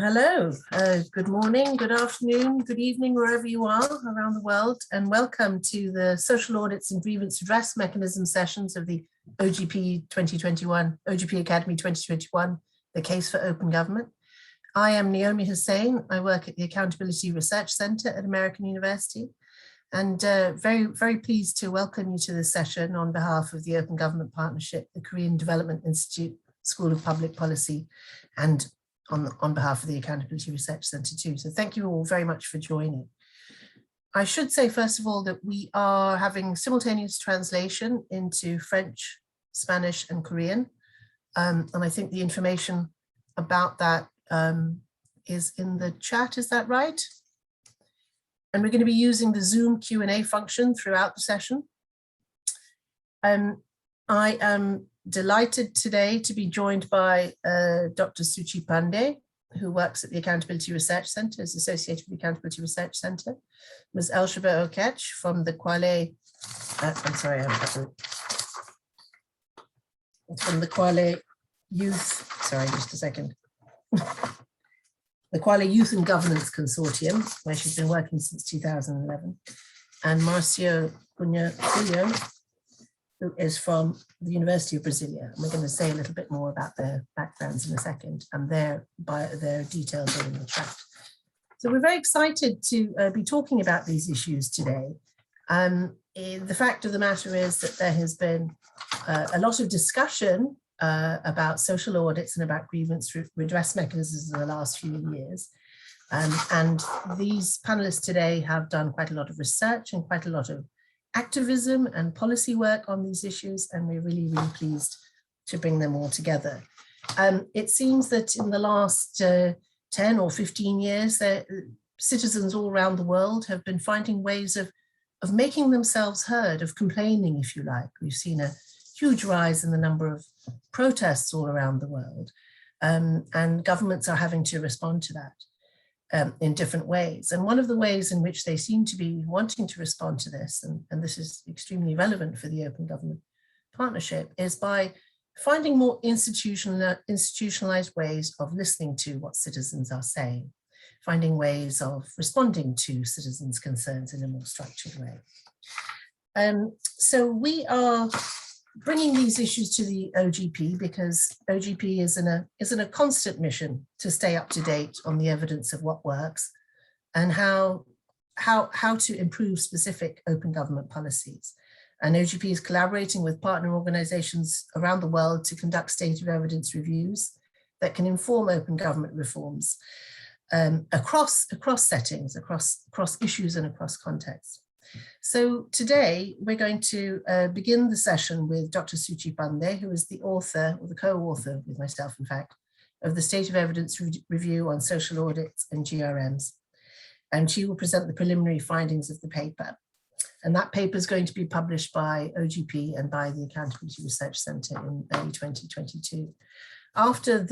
Hello, good morning, good afternoon, good evening, wherever you are around the world, and welcome to the Social Audits and Grievance Redress Mechanism sessions of the OGP 2021, OGP Academy 2021, The Case for Open Government. I am Naomi Hussain. I work at the Accountability Research Center at American University, and very pleased to welcome you to this session on behalf of the Open Government Partnership, the Korean Development Institute School of Public Policy, and on behalf of the Accountability Research Center too. So thank you all very much for joining. I should say, first of all, that we are having simultaneous translation into French, Spanish, and Korean. And I think the information about that is in the chat, is that right? And we're going to be using the Zoom Q&A function throughout the session. I am delighted today to be joined by Dr. Suchi Pandey, who works at the Accountability Research Center, is associated with the Accountability Research Center, Ms. Elsheba Okech from the Kwale, from the Kwale Youth, just a second, the Kwale Youth and Governance Consortium, where she's been working since 2011, and Marcio Cunha-Filho, who is from the University of Brasilia. And we're going to say a little bit more about their backgrounds in a second, and their details are in the chat. So we're very excited to be talking about these issues today. The fact of the matter is that there has been a lot of discussion about social audits and about grievance redress mechanisms in the last few years. And these panelists today have done quite a lot of research and quite a lot of activism and policy work on these issues, and we're really pleased to bring them all together. It seems that in the last 10 or 15 years, citizens all around the world have been finding ways of making themselves heard, of complaining, if you like. We've seen a huge rise in the number of protests all around the world, and governments are having to respond to that in different ways. And one of the ways in which they seem to be wanting to respond to this, and this is extremely relevant for the Open Government Partnership, is by finding more institutionalized ways of listening to what citizens are saying, finding ways of responding to citizens' concerns in a more structured way. So we are bringing these issues to the OGP because OGP is in a constant mission to stay up to date on the evidence of what works and how to improve specific open government policies. And OGP is collaborating with partner organizations around the world to conduct state of evidence reviews that can inform open government reforms across settings, across issues and across contexts. So today we're going to begin the session with Dr. Suchi Pandey, who is the author, or the co-author with myself, in fact, of the State of Evidence Review on Social Audits and GRMs. And she will present the preliminary findings of the paper. And that paper is going to be published by OGP and by the Accountability Research Center in early 2022. After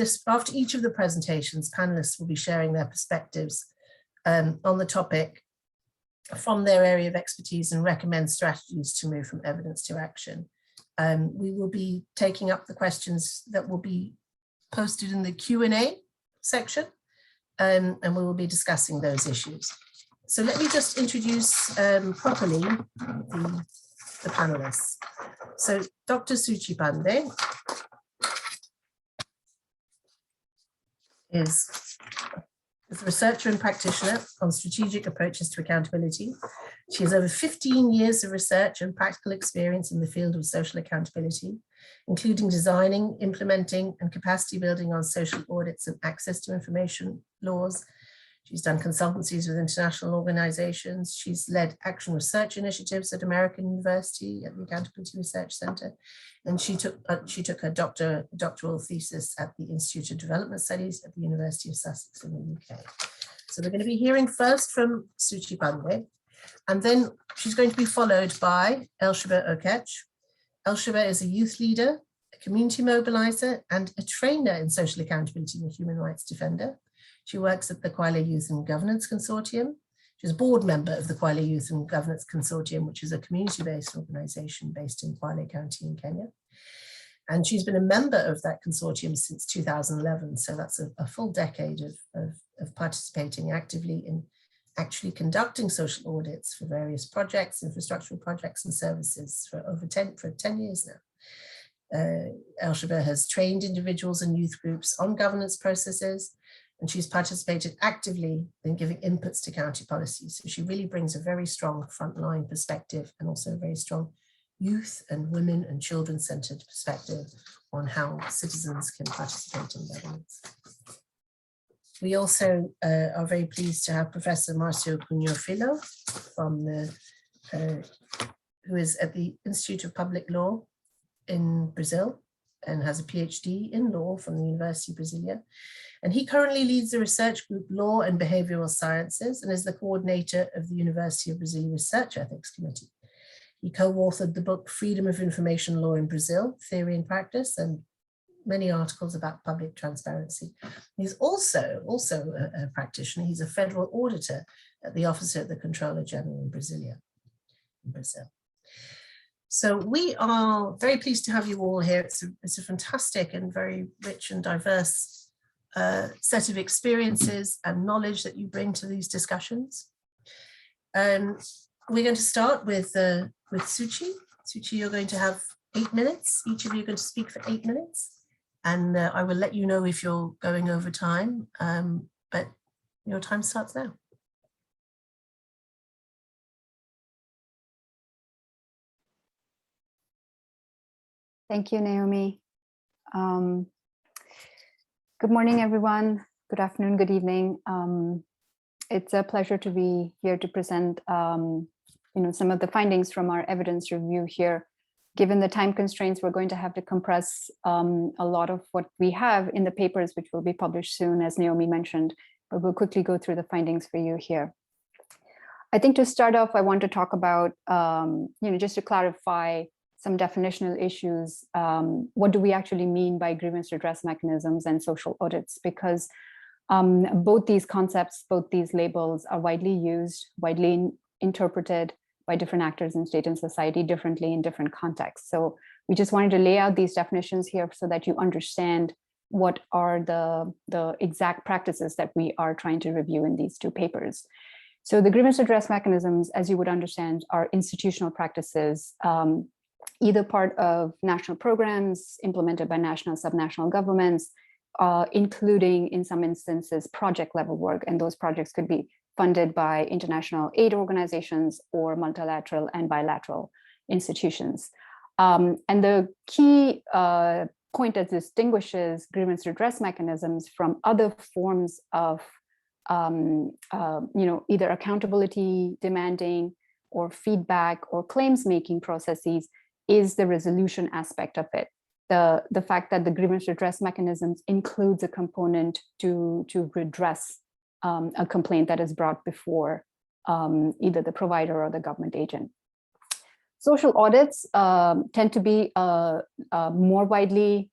each of the presentations, panelists will be sharing their perspectives on the topic from their area of expertise and recommend strategies to move from evidence to action. We will be taking up the questions that will be posted in the Q&A section, and we will be discussing those issues. So let me just introduce properly the panelists. So Dr. Suchi Pandey is a researcher and practitioner on strategic approaches to accountability. She has over 15 years of research and practical experience in the field of social accountability, including designing, implementing, and capacity building on social audits and access to information laws. She's done consultancies with international organizations. She's led action research initiatives at American University at the Accountability Research Center. And she took her doctoral thesis at the Institute of Development Studies at the University of Sussex in the UK. So we're going to be hearing first from Suchi Pandey, and then she's going to be followed by Elsheba Okech. Elsheba is a youth leader, a community mobilizer, and a trainer in social accountability and a human rights defender. She works at the Kwale Youth and Governance Consortium. She's a board member of the Kwale Youth and Governance Consortium, which is a community-based organization based in Kwale County in Kenya. And she's been a member of that consortium since 2011. So that's a full decade of participating actively in actually conducting social audits for various projects, infrastructural projects and services for over 10 years now. Elsheba has trained individuals and youth groups on governance processes, and she's participated actively in giving inputs to county policies. So she really brings a very strong frontline perspective and also a very strong youth and women and children-centered perspective on how citizens can participate in governance. We also are very pleased to have Professor Marcio Cunha-Filho from who is at the Institute of Public Law in Brazil and has a PhD in law from the University of Brasilia. And he currently leads the research group Law and Behavioral Sciences and is the coordinator of the University of Brasilia Research Ethics Committee. He co-authored the book Freedom of Information Law in Brazil, Theory and Practice, and many articles about public transparency. He's also a practitioner. He's a federal auditor at the Office of the Controller General in Brazil. So we are very pleased to have you all here. It's a fantastic and very rich and diverse set of experiences and knowledge that you bring to these discussions. We're going to start with Suchi. Suchi, you're going to have 8 minutes. Each of you are going to speak for 8 minutes. And I will let you know if you're going over time, but your time starts now. Thank you, Naomi. Good morning, everyone. Good afternoon, good evening. It's a pleasure to be here to present some of the findings from our evidence review here. Given the time constraints, we're going to have to compress a lot of what we have in the papers, which will be published soon, as Naomi mentioned, but we'll quickly go through the findings for you here. I think to start off, I want to talk about, just to clarify some definitional issues. What do we actually mean by grievance redress mechanisms and social audits? Because both these concepts, both these labels are widely used, widely interpreted by different actors in state and society differently in different contexts. So we just wanted to lay out these definitions here so that you understand what are the exact practices that we are trying to review in these two papers. So the grievance redress mechanisms, as you would understand, are institutional practices, either part of national programs implemented by national, subnational governments, including in some instances project level work, and those projects could be funded by international aid organizations or multilateral and bilateral institutions. And the key point that distinguishes grievance redress mechanisms from other forms of either accountability demanding or feedback or claims making processes is the resolution aspect of it. The fact that the grievance redress mechanisms includes a component to redress a complaint that is brought before either the provider or the government agent. Social audits tend to be more widely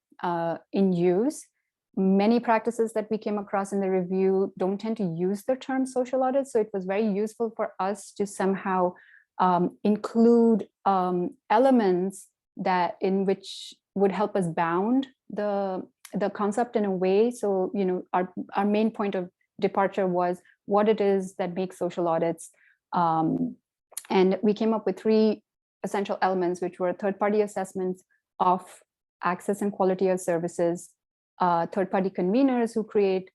in use. Many practices that we came across in the review don't tend to use the term social audit, so it was very useful for us to somehow include elements that in which would help us bound the concept in a way. So, our main point of departure was what it is that makes social audits. And we came up with 3 essential elements, which were third-party assessments of access and quality of services, third-party conveners who create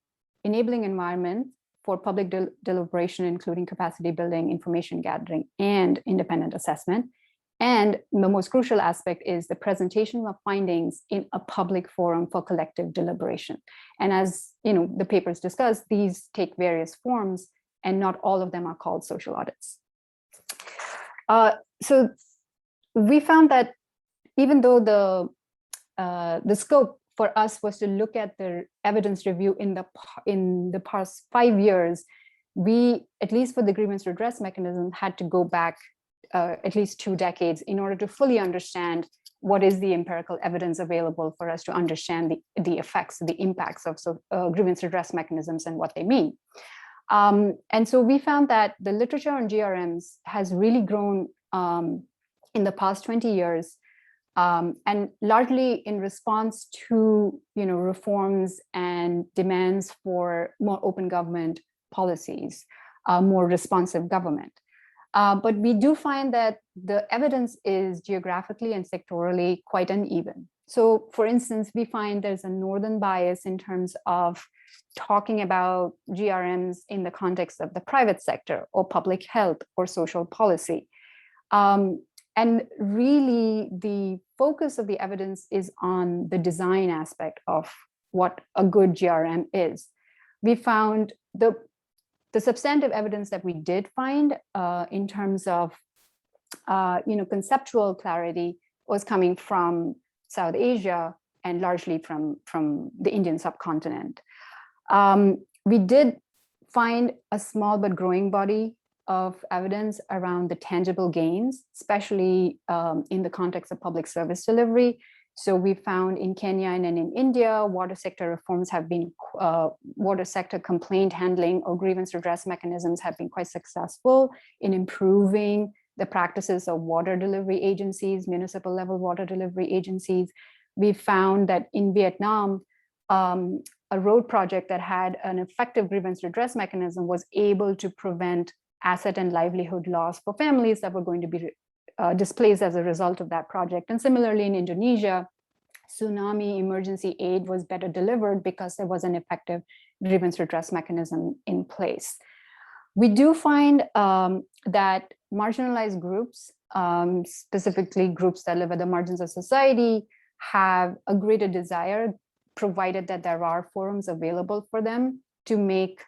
enabling environment for public deliberation, including capacity building, information gathering, and independent assessment. And the most crucial aspect is the presentation of findings in a public forum for collective deliberation. And as the papers discuss, these take various forms, and not all of them are called social audits. So we found that even though the scope for us was to look at the evidence review in the past 5 years, we, at least for the grievance redress mechanism, had to go back at least 2 decades in order to fully understand what is the empirical evidence available for us to understand the effects, the impacts of grievance redress mechanisms and what they mean. And so we found that the literature on GRMs has really grown in the past 20 years. and largely in response to reforms and demands for more open government policies, more responsive government. But we do find that the evidence is geographically and sectorally quite uneven. So for instance, we find there's a northern bias in terms of talking about GRMs in the context of the private sector or public health or social policy. And really the focus of the evidence is on the design aspect of what a good GRM is. We found the substantive evidence that we did find in terms of conceptual clarity was coming from South Asia and largely from the Indian subcontinent. We did find a small but growing body of evidence around the tangible gains, especially in the context of public service delivery. So we found in Kenya and in India, water sector reforms have been, water sector complaint handling or grievance redress mechanisms have been quite successful in improving the practices of water delivery agencies, municipal level water delivery agencies. We found that in Vietnam, a road project that had an effective grievance redress mechanism was able to prevent asset and livelihood loss for families that were going to be displaced as a result of that project. And similarly in Indonesia, tsunami emergency aid was better delivered because there was an effective grievance redress mechanism in place. We do find that marginalized groups, specifically groups that live at the margins of society, have a greater desire, provided that there are forums available for them to make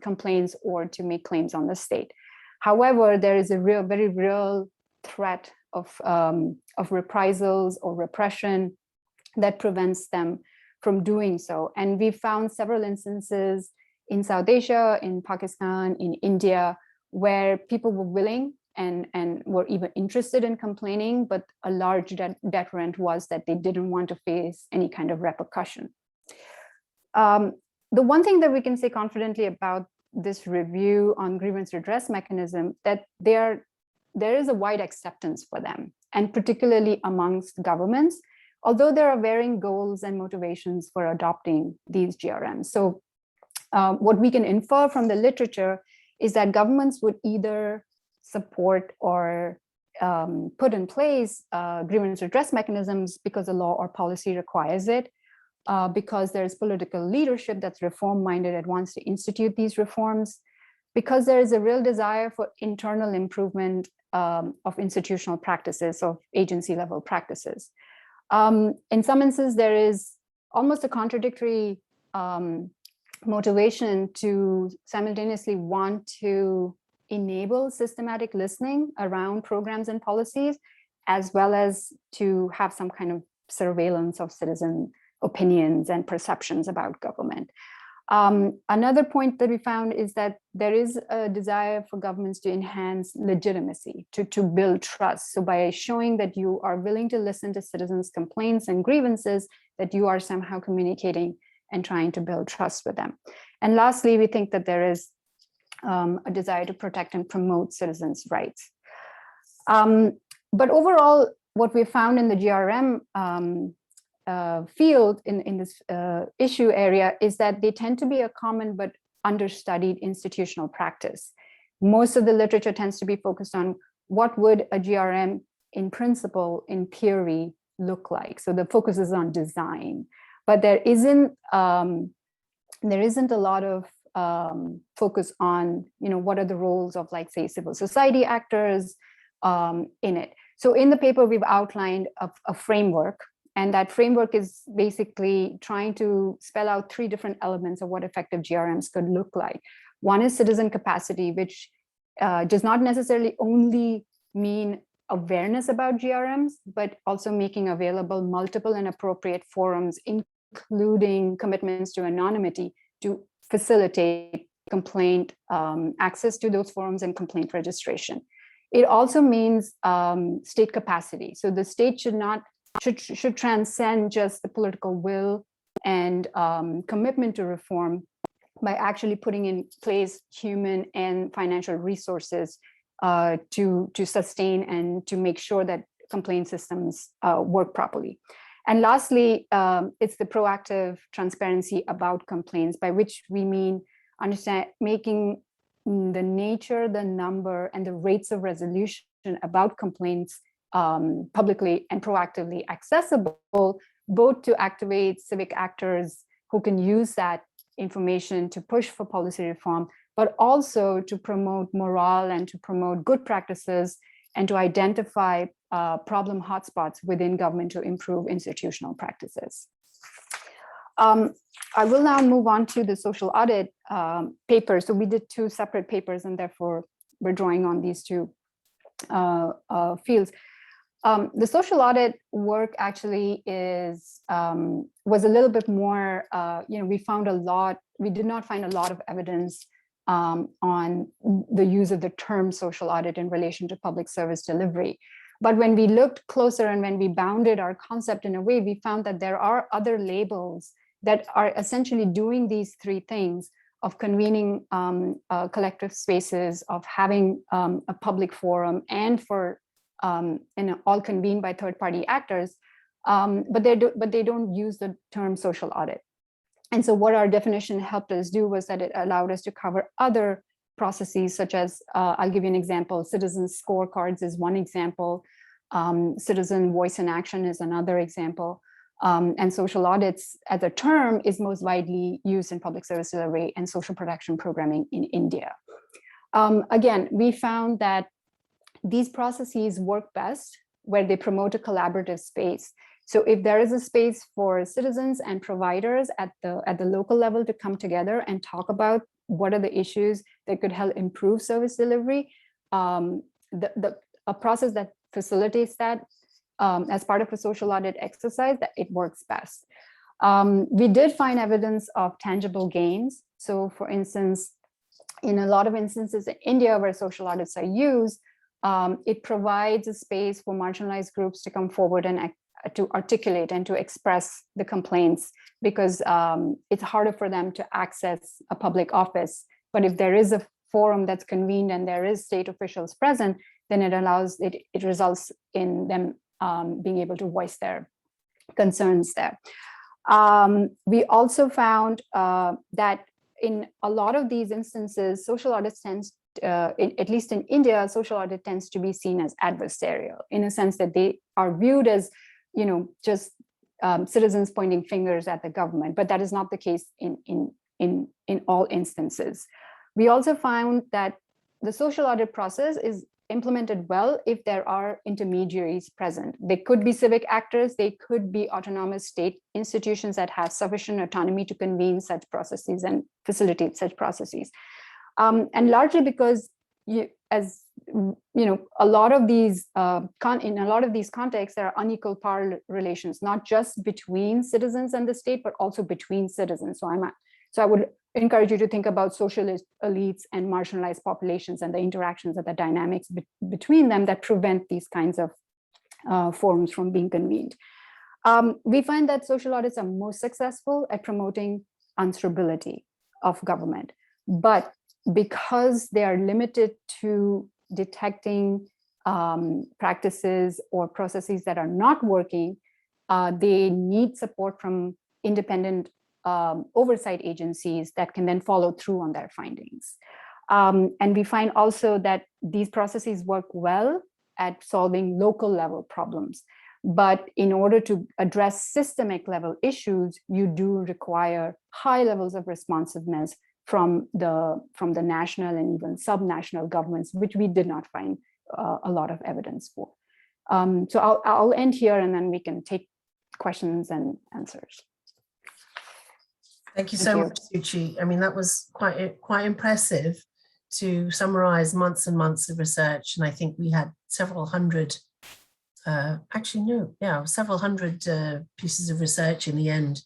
complaints or to make claims on the state. However, there is a very real threat of reprisals or repression that prevents them from doing so. And we found several instances in South Asia, in Pakistan, in India, where people were willing and were even interested in complaining, but a large deterrent was that they didn't want to face any kind of repercussion. The one thing that we can say confidently about this review on grievance redress mechanism, that there is a wide acceptance for them, and particularly amongst governments, although there are varying goals and motivations for adopting these GRMs. So what we can infer from the literature is that governments would either support or put in place grievance redress mechanisms because the law or policy requires it, because there's political leadership that's reform-minded and wants to institute these reforms, because there is a real desire for internal improvement of institutional practices, of agency-level practices. In some instances, there is almost a contradictory motivation to simultaneously want to enable systematic listening around programs and policies, as well as to have some kind of surveillance of citizen opinions and perceptions about government. Another point that we found is that there is a desire for governments to enhance legitimacy, to build trust. So by showing that you are willing to listen to citizens' complaints and grievances, that you are somehow communicating and trying to build trust with them. And lastly, we think that there is a desire to protect and promote citizens' rights. But overall, what we found in the GRM field in this issue area is that they tend to be a common but understudied institutional practice. Most of the literature tends to be focused on what would a GRM in principle, in theory, look like. So the focus is on design, but there isn't a lot of focus on, what are the roles of, like, say, civil society actors in it. So in the paper, we've outlined a framework, and that framework is basically trying to spell out 3 different elements of what effective GRMs could look like. One is citizen capacity, which does not necessarily only mean awareness about GRMs, but also making available multiple and appropriate forums, including commitments to anonymity, to facilitate complaint access to those forums and complaint registration. It also means state capacity. So the state should transcend just the political will and commitment to reform by actually putting in place human and financial resources to sustain and to make sure that complaint systems work properly. And lastly, it's the proactive transparency about complaints, by which we mean making the nature, the number, and the rates of resolution about complaints publicly and proactively accessible, both to activate civic actors who can use that information to push for policy reform, but also to promote morale and to promote good practices and to identify problem hotspots within government to improve institutional practices. I will now move on to the social audit paper. So we did 2 separate papers, and therefore we're drawing on these 2 fields. The social audit work actually was a little bit more, we did not find a lot of evidence on the use of the term social audit in relation to public service delivery. But when we looked closer and when we bounded our concept in a way, we found that there are other labels that are essentially doing these 3 things of convening collective spaces, of having a public forum, and for all convened by third-party actors, but they don't use the term social audit. And so what our definition helped us do was that it allowed us to cover other processes, such as, I'll give you an example, citizen scorecards is one example, citizen voice in action is another example, and social audits as a term is most widely used in public service delivery and social protection programming in India. Again, we found that these processes work best where they promote a collaborative space. So if there is a space for citizens and providers at the local level to come together and talk about what are the issues that could help improve service delivery, a process that facilitates that as part of a social audit exercise, that it works best. We did find evidence of tangible gains. So for instance, in a lot of instances in India where social audits are used, it provides a space for marginalized groups to come forward and to articulate and to express the complaints, because it's harder for them to access a public office. But if there is a forum that's convened and there is state officials present, then it results in them being able to voice their concerns there. We also found that in a lot of these instances, social audits tends, at least in India, social audit tends to be seen as adversarial, in a sense that they are viewed as, just citizens pointing fingers at the government, but that is not the case in all instances. We also found that the social audit process is implemented well if there are intermediaries present. They could be civic actors, they could be autonomous state institutions that have sufficient autonomy to convene such processes and facilitate such processes. And largely because, a lot of these, in a lot of these contexts, there are unequal power relations, not just between citizens and the state, but also between citizens. So I would encourage you to think about socialist elites and marginalized populations and the interactions and the dynamics between them that prevent these kinds of forums from being convened. We find that social audits are most successful at promoting answerability of government, but because they are limited to detecting practices or processes that are not working, they need support from independent oversight agencies that can then follow through on their findings. And we find also that these processes work well at solving local level problems. But in order to address systemic level issues, you do require high levels of responsiveness from the national and even subnational governments, which we did not find a lot of evidence for. So I'll end here and then we can take questions and answers. Thank you so much, Suchi. I mean, that was quite impressive to summarize months and months of research. And I think we had several hundred, several hundred pieces of research in the end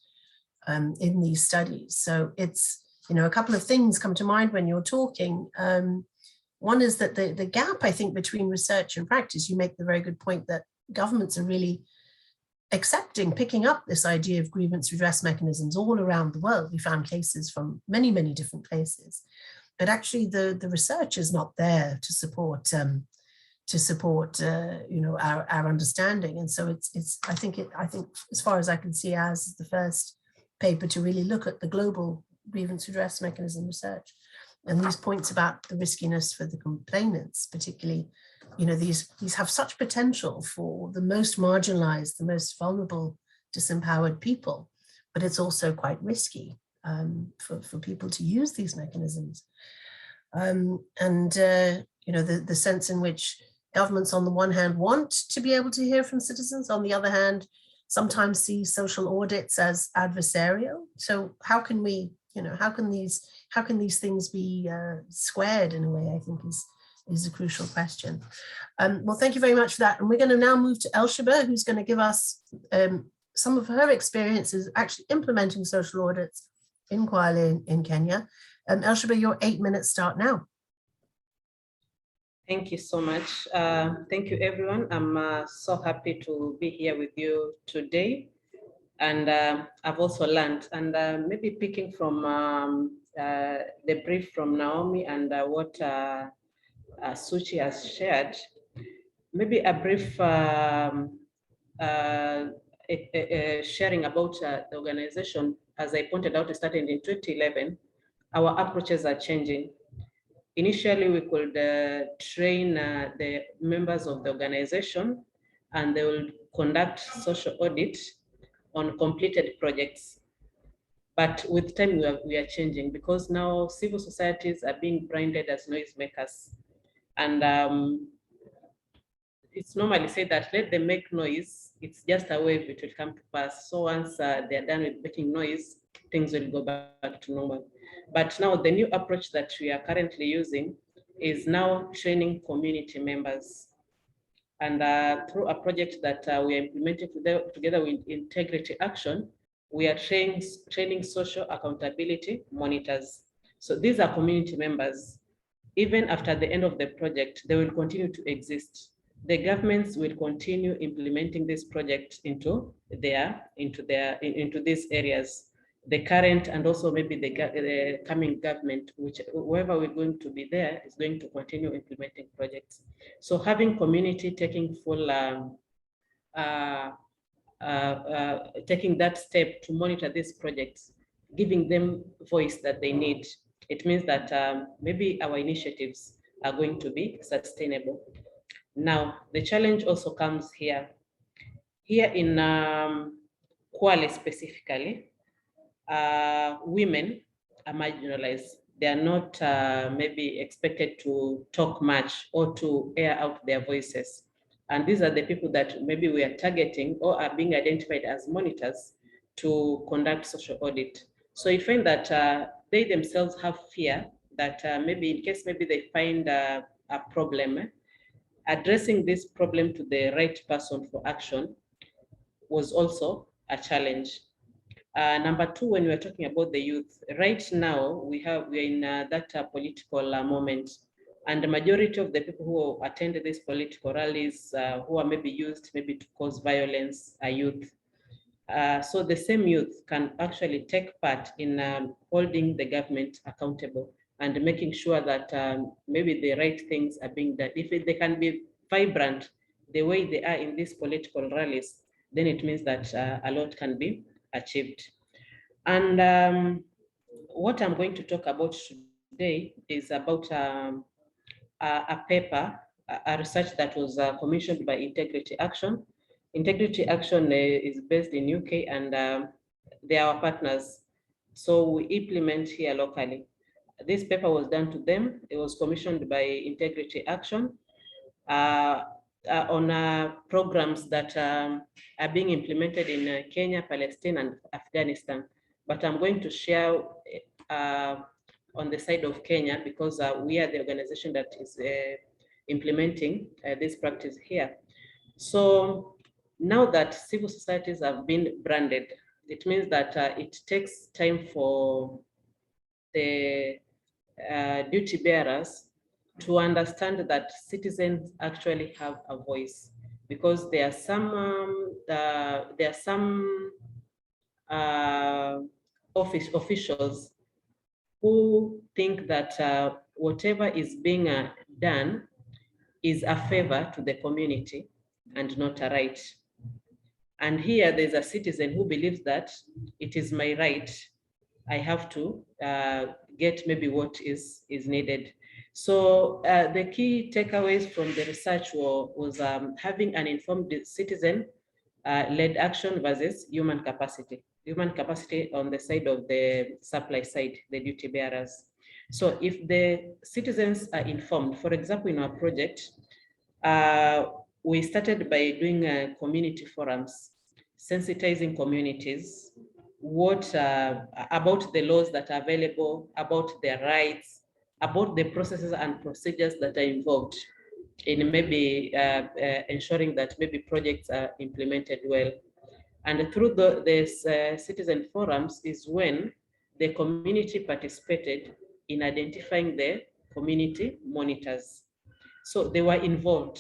in these studies. So it's, a couple of things come to mind when you're talking. One is that the gap, I think, between research and practice, you make the very good point that governments are really picking up this idea of grievance redress mechanisms all around the world. We found cases from many, many different places, but actually the research is not there to support to support our understanding. And so I think as far as I can see, ours is the first paper to really look at the global grievance redress mechanism research. And these points about the riskiness for the complainants, particularly, these have such potential for the most marginalized, the most vulnerable, disempowered people, but it's also quite risky for people to use these mechanisms. The sense in which governments on the one hand want to be able to hear from citizens, on the other hand, sometimes see social audits as adversarial. So how can we, how can these things be squared in a way, I think is a crucial question. Well, thank you very much for that. And we're going to now move to Elshaba, who's going to give us some of her experiences actually implementing social audits in Kwale in Kenya. Elshaba, your 8 minutes start now. Thank you so much. Thank you, everyone. I'm so happy to be here with you today. And I've also learned, and maybe picking from the brief from Naomi and what Suchi has shared, maybe a brief sharing about the organization. As I pointed out, it started in 2011. Our approaches are changing. Initially, we could train the members of the organization, and they will conduct social audit on completed projects. But with time, we are changing, because now civil societies are being branded as noisemakers. And it's normally said that let them make noise, it's just a wave, it will come to pass. So once they're done with making noise, things will go back to normal. But now the new approach that we are currently using is now training community members. And through a project that we are implementing together with Integrity Action, we are training social accountability monitors. So these are community members. Even after the end of the project, they will continue to exist. The governments will continue implementing this project into these areas. The current and also maybe the coming government, whoever we're going to be there, is going to continue implementing projects. So having community taking full, taking that step to monitor these projects, giving them voice that they need, it means that maybe our initiatives are going to be sustainable. Now, the challenge also comes here. Here in Kwale specifically, women are marginalized. They are not maybe expected to talk much or to air out their voices. And these are the people that maybe we are targeting or are being identified as monitors to conduct social audit. So you find that they themselves have fear that maybe in case maybe they find a problem, addressing this problem to the right person for action was also a challenge. Number two, when we're talking about the youth, right now we're in that political moment, and the majority of the people who attend these political rallies, who are maybe used maybe to cause violence, are youth. So the same youth can actually take part in holding the government accountable and making sure that maybe the right things are being done. If they can be vibrant the way they are in these political rallies, then it means that a lot can be achieved. And what I'm going to talk about today is about a paper, a research that was commissioned by Integrity Action. Integrity Action is based in UK, and they are our partners. So we implement here locally. This paper was done to them. It was commissioned by Integrity Action on programs that are being implemented in Kenya, Palestine, and Afghanistan. But I'm going to share on the side of Kenya, because we are the organization that is implementing this practice here. So now that civil societies have been branded, it means that it takes time for the duty bearers to understand that citizens actually have a voice, because there are some officials who think that whatever is being done is a favor to the community and not a right. And here there's a citizen who believes that it is my right. I have to get maybe what is needed. So the key takeaways from the research was having an informed citizen led action versus human capacity. Human capacity on the side of the supply side, the duty bearers. So if the citizens are informed, for example, in our project, we started by doing community forums, sensitizing communities, what about the laws that are available, about their rights, about the processes and procedures that are involved in maybe ensuring that maybe projects are implemented well. And through these citizen forums is when the community participated in identifying the community monitors. So they were involved.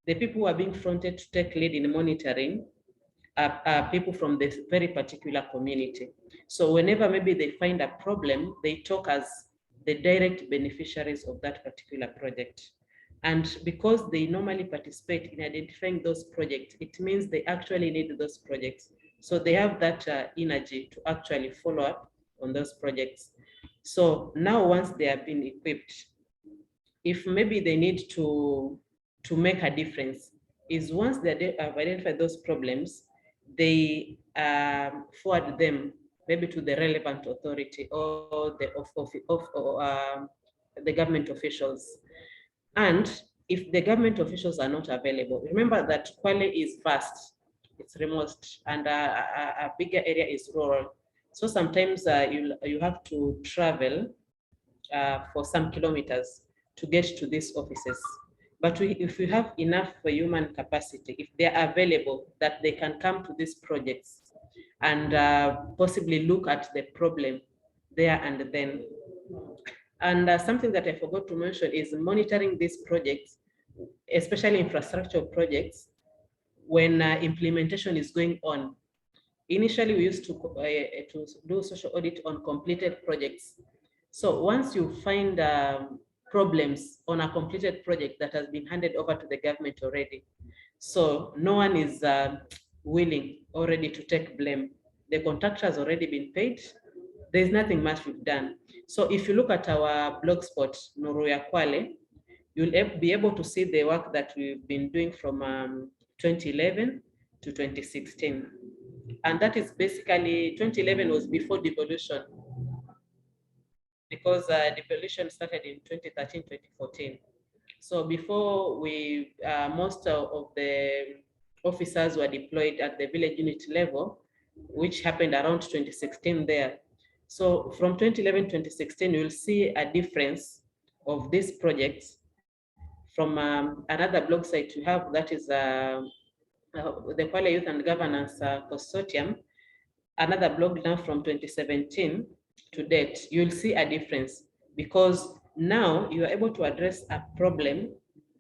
The people who are being fronted to take lead in monitoring are people from this very particular community. So whenever maybe they find a problem, they talk as the direct beneficiaries of that particular project. And because they normally participate in identifying those projects, it means they actually need those projects. So they have that energy to actually follow up on those projects. So now once they have been equipped, if maybe they need to make a difference, is once they have identified those problems, they forward them maybe to the relevant authority or the government officials. And if the government officials are not available, remember that Kwale is vast, it's remote, and a bigger area is rural. So sometimes you have to travel for some kilometers to get to these offices. But if we have enough human capacity, if they are available, that they can come to these projects and possibly look at the problem there and then. And something that I forgot to mention is monitoring these projects, especially infrastructure projects, when implementation is going on. Initially, we used to do social audit on completed projects. So once you find problems on a completed project that has been handed over to the government already, so no one is willing or ready to take blame. The contractor has already been paid. There's nothing much we've done. So if you look at our blogspot, Noruya Kwale, you'll be able to see the work that we've been doing from 2011 to 2016. And that is basically, 2011 was before devolution, because devolution started in 2013, 2014. So before we, most of the officers were deployed at the village unit level, which happened around 2016 there. So from 2011, 2016, you'll see a difference of these projects from another blog site you have, that is the Kwale Youth and Governance Consortium, another blog now from 2017 to date. You'll see a difference because now you are able to address a problem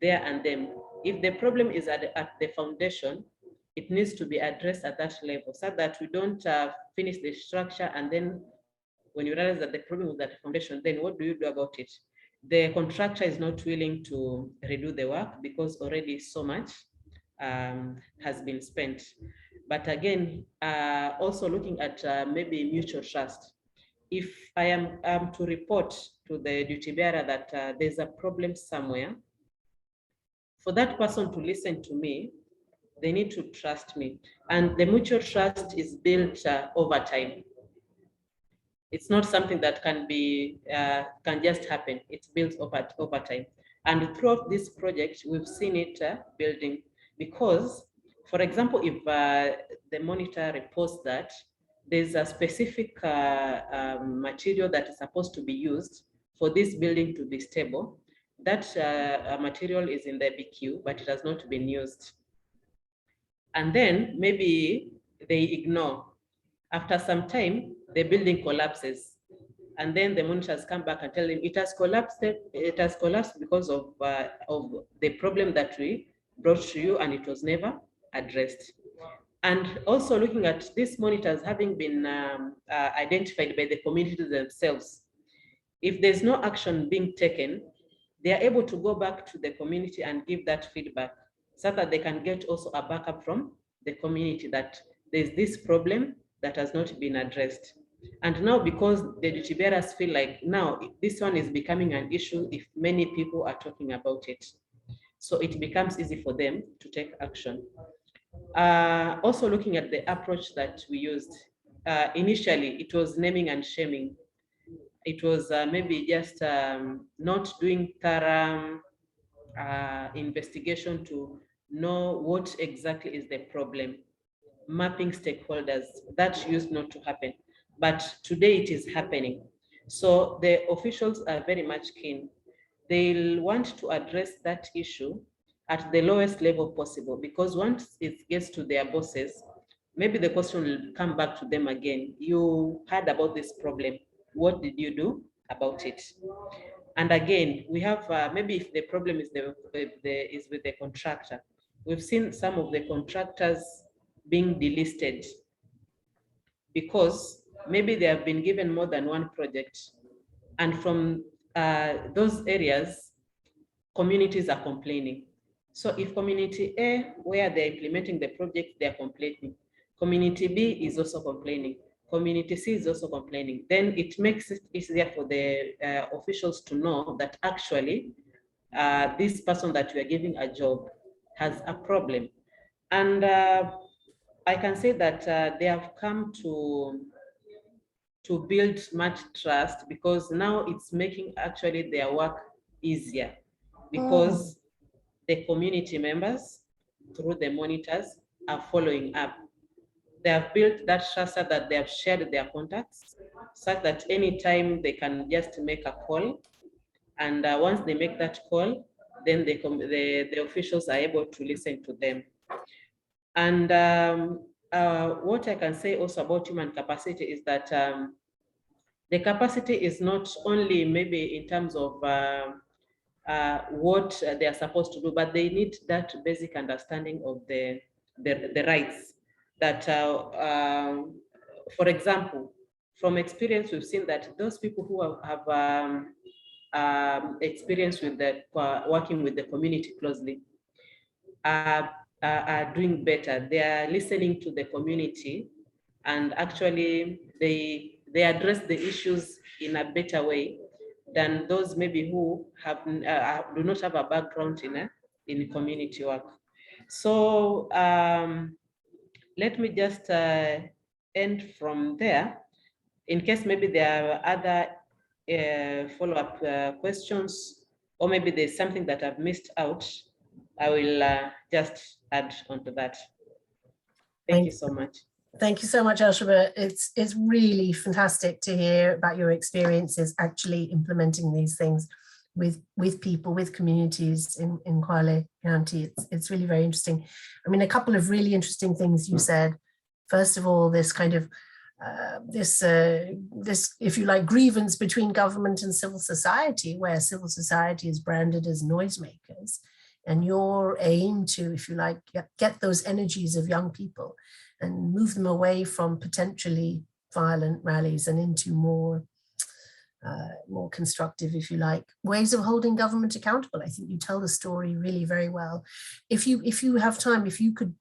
there and then. If the problem is at the foundation, it needs to be addressed at that level so that we don't finish the structure and then when you realize that the problem is at the foundation, then what do you do about it? The contractor is not willing to redo the work because already so much has been spent. But again, also looking at maybe mutual trust. If I am to report to the duty bearer that there's a problem somewhere, for that person to listen to me, they need to trust me. And the mutual trust is built over time. It's not something that can be, can just happen. It's built over time. And throughout this project, we've seen it building because, for example, if the monitor reports that there's a specific material that is supposed to be used for this building to be stable, that material is in the BQ, but it has not been used. And then maybe they ignore. After some time, the building collapses. And then the monitors come back and tell them it has collapsed. It has collapsed because of the problem that we brought to you and it was never addressed. And also looking at these monitors having been identified by the communities themselves, if there's no action being taken, they are able to go back to the community and give that feedback so that they can get also a backup from the community that there's this problem that has not been addressed. And now, because the duty bearers feel like now this one is becoming an issue if many people are talking about it. So it becomes easy for them to take action. Also looking at the approach that we used, initially it was naming and shaming. It was maybe just not doing thorough investigation to know what exactly is the problem, mapping stakeholders. That used not to happen, but today it is happening. So the officials are very much keen. They'll want to address that issue at the lowest level possible, because once it gets to their bosses, maybe the question will come back to them again. You heard about this problem. What did you do about it? And again, we have maybe if the problem is with the contractor, we've seen some of the contractors being delisted because maybe they have been given more than one project, and from those areas, communities are complaining. So if community A, where they're implementing the project, they're complaining. Community B is also complaining. Community C is also complaining. Then it makes it easier for the officials to know that actually this person that you are giving a job has a problem. And I can say that they have come to build much trust, because now it's making actually their work easier, because the community members through the monitors are following up. They have built that trust that they have shared their contacts such that anytime they can just make a call, and once they make that call, then the officials are able to listen to them. And what I can say also about human capacity is that the capacity is not only maybe in terms of what they are supposed to do, but they need that basic understanding of the rights that, for example, from experience, we've seen that those people who have experience with working with the community closely are doing better. They are listening to the community, and actually they address the issues in a better way than those maybe who have do not have a background in community work. So let me just end from there. In case maybe there are other follow-up questions, or maybe there's something that I've missed out, I will just add on to that. Thank you so much. Thank you so much, Elsheba. It's really fantastic to hear about your experiences actually implementing these things with people, with communities in Kwale County. It's really very interesting. I mean, a couple of really interesting things you said. First of all, this kind of this, if you like, grievance between government and civil society, where civil society is branded as noisemakers, and your aim to, if you like, get those energies of young people and move them away from potentially violent rallies and into more constructive, if you like, ways of holding government accountable. I think you tell the story really very well. If you have time, if you could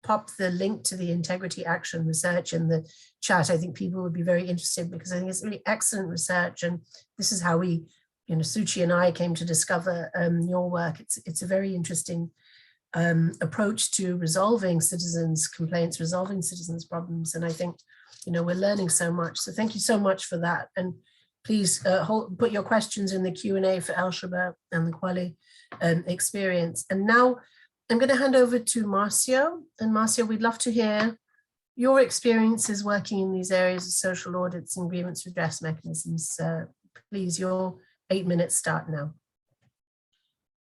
pop the link to the integrity action research in the chat, I think people would be very interested, because I think it's really excellent research, and this is how we, you know, Suchi and I came to discover your work. It's a very interesting approach to resolving citizens' complaints, resolving citizens' problems, and I think, you know, we're learning so much. So thank you so much for that, and please put your questions in the Q&A for Elsheba and the Kwale experience. And now I'm going to hand over to Marcio. And Marcio, we'd love to hear your experiences working in these areas of social audits and grievance redress mechanisms. Please, your 8 minutes start now.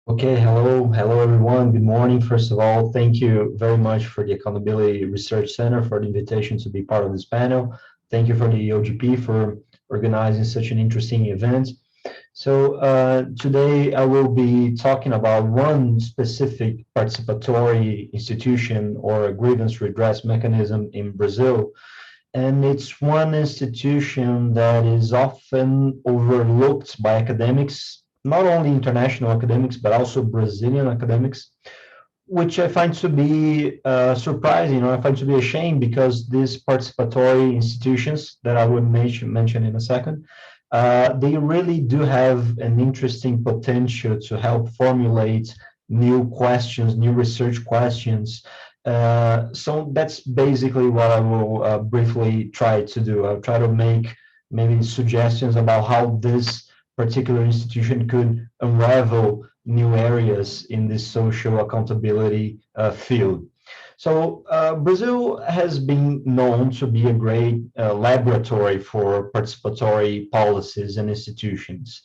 Okay, hello everyone. Good morning. First of all, thank you very much for the Accountability Research Center for the invitation to be part of this panel. Thank you for the OGP for organizing such an interesting event. So today I will be talking about one specific participatory institution or a grievance redress mechanism in Brazil. And it's one institution that is often overlooked by academics not only international academics, but also Brazilian academics, which I find to be surprising, or I find to be a shame, because these participatory institutions that I will mention in a second, they really do have an interesting potential to help formulate new questions, new research questions. So that's basically what I will briefly try to do. I'll try to make maybe suggestions about how this particular institution could unravel new areas in this social accountability field. So Brazil has been known to be a great laboratory for participatory policies and institutions,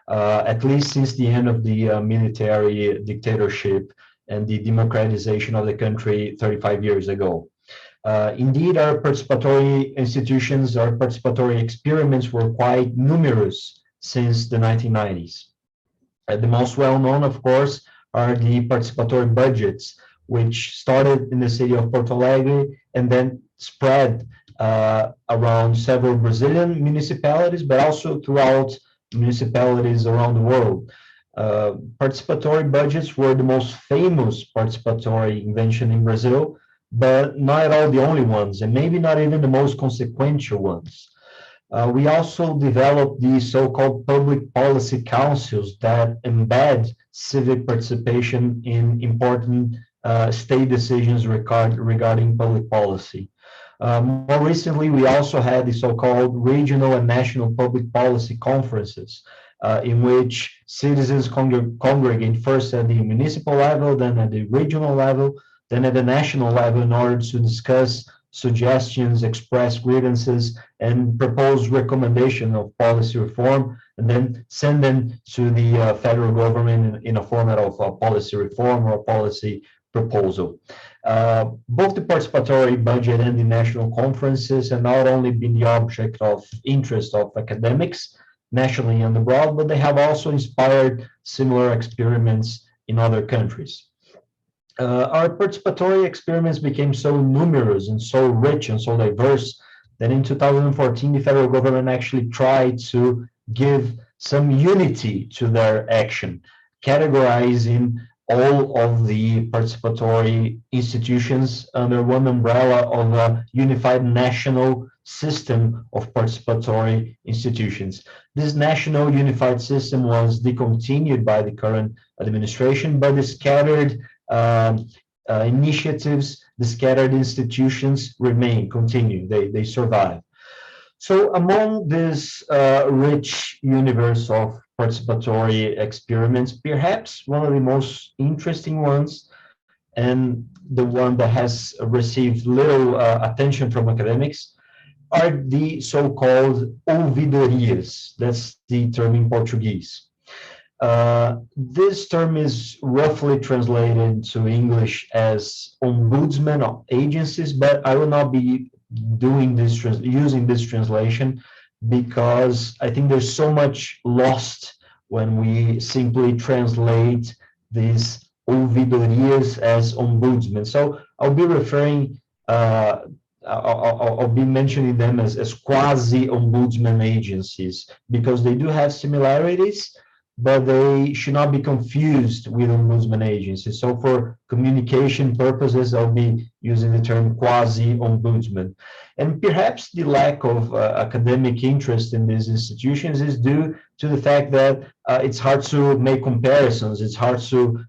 at least since the end of the military dictatorship and the democratization of the country 35 years ago. Indeed, our participatory institutions, our participatory experiments were quite numerous since the 1990s. The most well-known, of course, are the participatory budgets, which started in the city of Porto Alegre and then spread around several Brazilian municipalities, but also throughout municipalities around the world. Participatory budgets were the most famous participatory invention in Brazil, but not at all the only ones, and maybe not even the most consequential ones. We also developed the so-called public policy councils that embed civic participation in important state decisions regarding public policy. More recently, we also had the so-called regional and national public policy conferences, in which citizens congregate first at the municipal level, then at the regional level, then at the national level, in order to discuss suggestions, express grievances, and propose recommendation of policy reform, and then send them to the federal government in a format of a policy reform or a policy proposal. Both the participatory budget and the national conferences have not only been the object of interest of academics nationally and abroad, but they have also inspired similar experiments in other countries. Our participatory experiments became so numerous and so rich and so diverse that in 2014, the federal government actually tried to give some unity to their action, categorizing all of the participatory institutions under one umbrella of a unified national system of participatory institutions. This national unified system was discontinued by the current administration, but the scattered initiatives, the scattered institutions continue, they survive. So among this rich universe of participatory experiments, perhaps one of the most interesting ones, and the one that has received little attention from academics, are the so-called ouvidorias. That's the term in Portuguese. This term is roughly translated to English as ombudsman of agencies, but I will not be doing this using this translation, because I think there's so much lost when we simply translate these ouvidorias as ombudsman. So I'll be referring, I'll be mentioning them as quasi-ombudsman agencies, because they do have similarities, but they should not be confused with ombudsman agencies. So for communication purposes, I'll be using the term quasi-ombudsman. And perhaps the lack of academic interest in these institutions is due to the fact that it's hard to make comparisons. It's hard to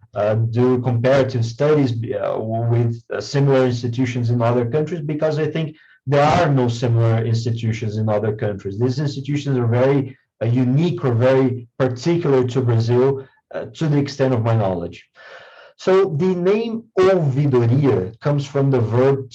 do comparative studies with similar institutions in other countries, because I think there are no similar institutions in other countries. These institutions are very unique or very particular to Brazil, to the extent of my knowledge. So the name ouvidoria comes from the verb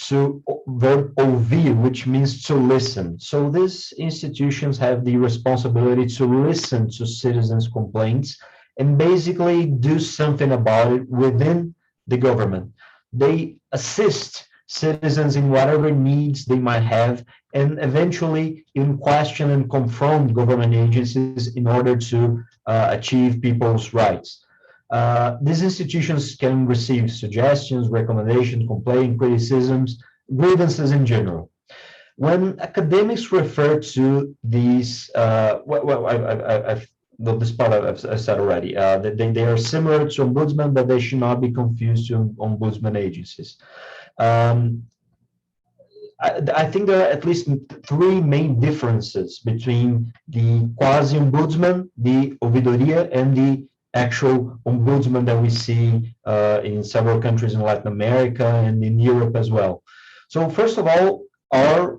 ouvir, which means to listen. So these institutions have the responsibility to listen to citizens' complaints and basically do something about it within the government. They assist citizens in whatever needs they might have, and eventually even question and confront government agencies in order to achieve people's rights. These institutions can receive suggestions, recommendations, complaints, criticisms, grievances in general. When academics refer to these, this part I've said already. They are similar to ombudsman, but they should not be confused to ombudsman agencies. I think there are at least three main differences between the quasi-ombudsman, the ouvidoria, and the actual ombudsman that we see in several countries in Latin America and in Europe as well. So first of all, our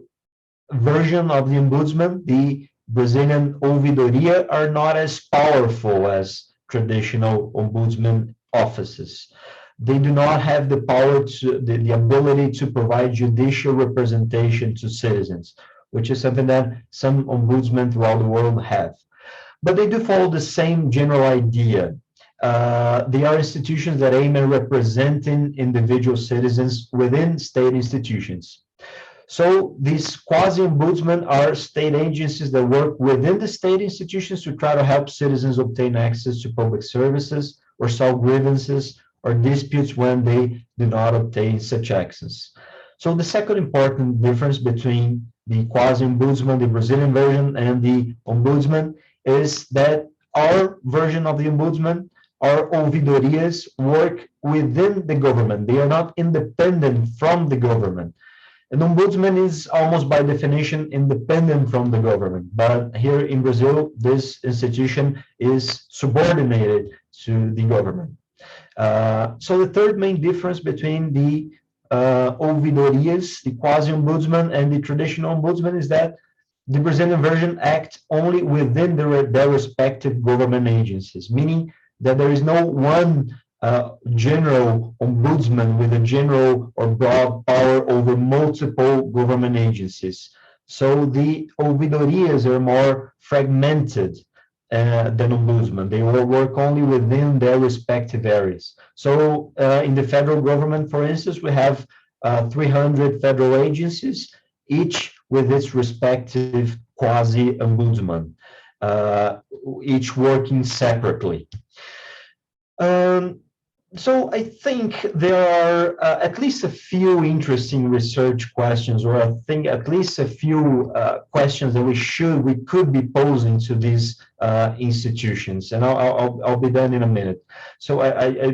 version of the ombudsman, the Brazilian ouvidoria, are not as powerful as traditional ombudsman offices. They do not have the power to the ability to provide judicial representation to citizens, which is something that some ombudsmen throughout the world have. But they do follow the same general idea. They are institutions that aim at representing individual citizens within state institutions. So these quasi-ombudsmen are state agencies that work within the state institutions to try to help citizens obtain access to public services or solve grievances or disputes when they do not obtain such access. So the second important difference between the quasi-ombudsman, the Brazilian version, and the ombudsman is that our version of the ombudsman, our ouvidorias, work within the government. They are not independent from the government. An ombudsman is almost by definition independent from the government, but here in Brazil, this institution is subordinated to the government. So the third main difference between the ouvidorias, the quasi-ombudsman, and the traditional ombudsman is that the Brazilian version acts only within their respective government agencies, meaning that there is no one general ombudsman with a general or broad power over multiple government agencies. So the ouvidorias are more fragmented than ombudsman. They will work only within their respective areas. So in the federal government, for instance, we have 300 federal agencies, each with its respective quasi-ombudsman, each working separately. So I think there are at least a few interesting research questions, or I think at least a few questions that we could be posing to these institutions, and I'll be done in a minute. So